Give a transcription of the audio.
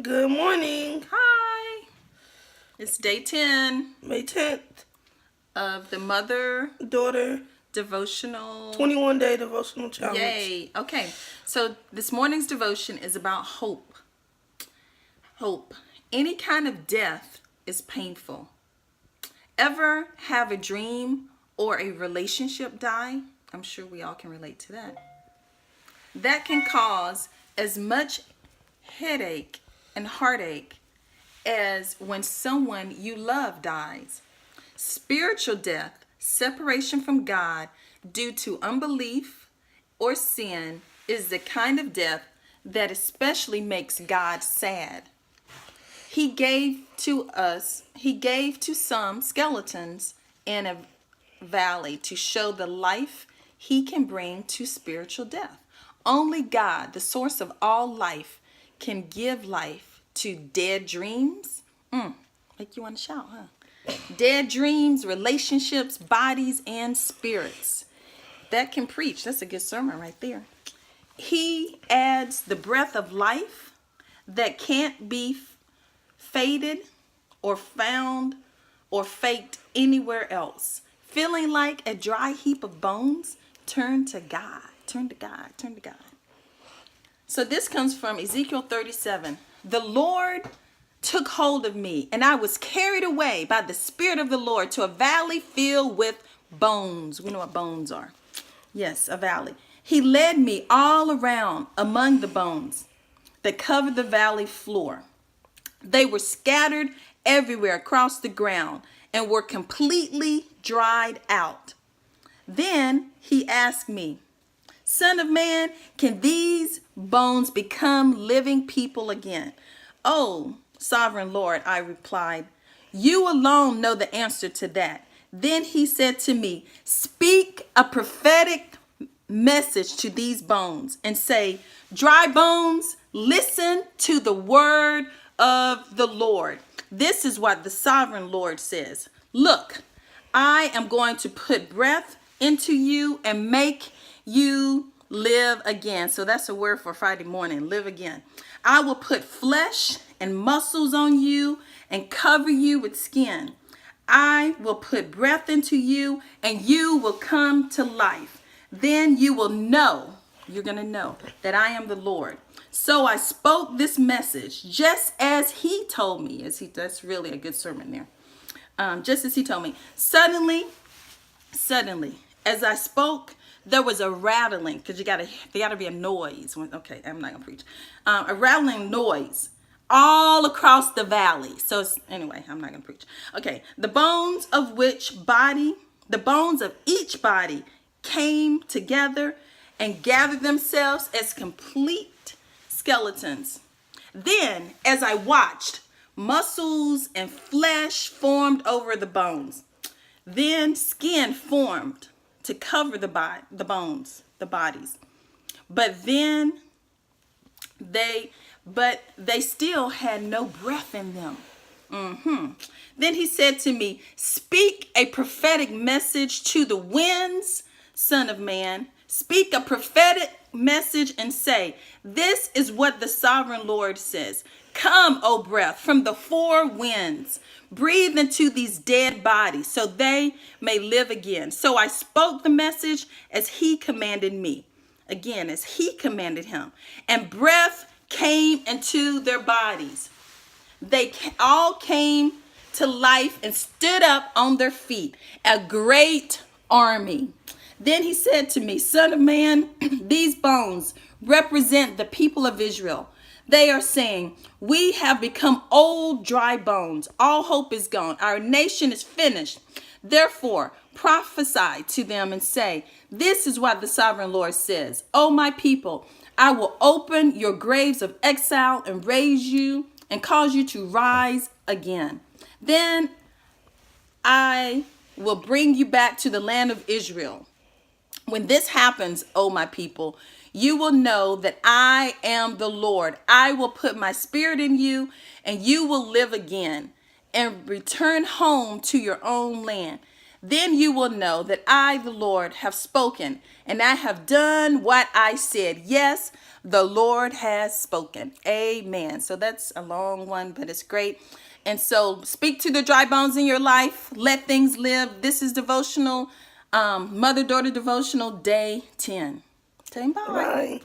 Good morning. Hi. It's day 10 May 10th, of the Mother daughter, Devotional. 21-day devotional challenge. Yay. Okay. So this morning's devotion is about hope. Hope. Any kind of death is painful. Ever have a dream or a relationship die? I'm sure we all can relate to that. That can cause as much headache and heartache as when someone you love dies. Spiritual death, separation from God due to unbelief or sin, is the kind of death that especially makes God sad. He gave to some skeletons in a valley to show the life he can bring to spiritual death. Only God, the source of all life, can give life to dead dreams. Make you want to shout, huh? Dead dreams, relationships, bodies, and spirits. That can preach. That's a good sermon right there. He adds the breath of life that can't be faded or found or faked anywhere else. Feeling like a dry heap of bones, turn to God. Turn to God. Turn to God. So this comes from Ezekiel 37. The Lord took hold of me, and I was carried away by the Spirit of the Lord to a valley filled with bones. We know what bones are. Yes, a valley. He led me all around among the bones that covered the valley floor. They were scattered everywhere across the ground and were completely dried out. Then he asked me, Son of man, can these bones become living people again? Oh, sovereign Lord, I replied, you alone know the answer to that. Then he said to me, speak a prophetic message to these bones and say, dry bones, listen to the word of the Lord. This is what the sovereign Lord says. Look, I am going to put breath into you and make you live again. So that's a word for Friday morning, live again. I will put flesh and muscles on you and cover you with skin. I will put breath into you and you will come to life. Then you will know, you're going to know that I am the Lord. So I spoke this message just as he told me. That's really a good sermon there. Just as he told me. Suddenly, as I spoke, there was a rattling, because there gotta be a noise. Okay, I'm not gonna preach. A rattling noise all across the valley. Anyway, I'm not gonna preach. Okay, the bones of each body came together and gathered themselves as complete skeletons. Then, as I watched, muscles and flesh formed over the bones. Then skin formed to cover the bones, the bodies. But they still had no breath in them. Then he said to me, speak a prophetic message to the winds, son of man. Speak a prophetic message and say, this is what the sovereign Lord says. Come, O breath, from the four winds. Breathe into these dead bodies so they may live again. So I spoke the message as he commanded me. Again, as he commanded him. And breath came into their bodies. They all came to life and stood up on their feet, a great army. Then he said to me, Son of man, these bones represent the people of Israel. They are saying, we have become old, dry bones. All hope is gone. Our nation is finished. Therefore, prophesy to them and say, this is what the sovereign Lord says. O my people, I will open your graves of exile and raise you and cause you to rise again. Then I will bring you back to the land of Israel. When this happens, O my people, you will know that I am the Lord. I will put my spirit in you and you will live again and return home to your own land. Then you will know that I, the Lord, have spoken, and I have done what I said. Yes, the Lord has spoken. Amen. So that's a long one, but it's great. And so speak to the dry bones in your life. Let things live. This is devotional, mother-daughter devotional day 10. Say bye. Bye.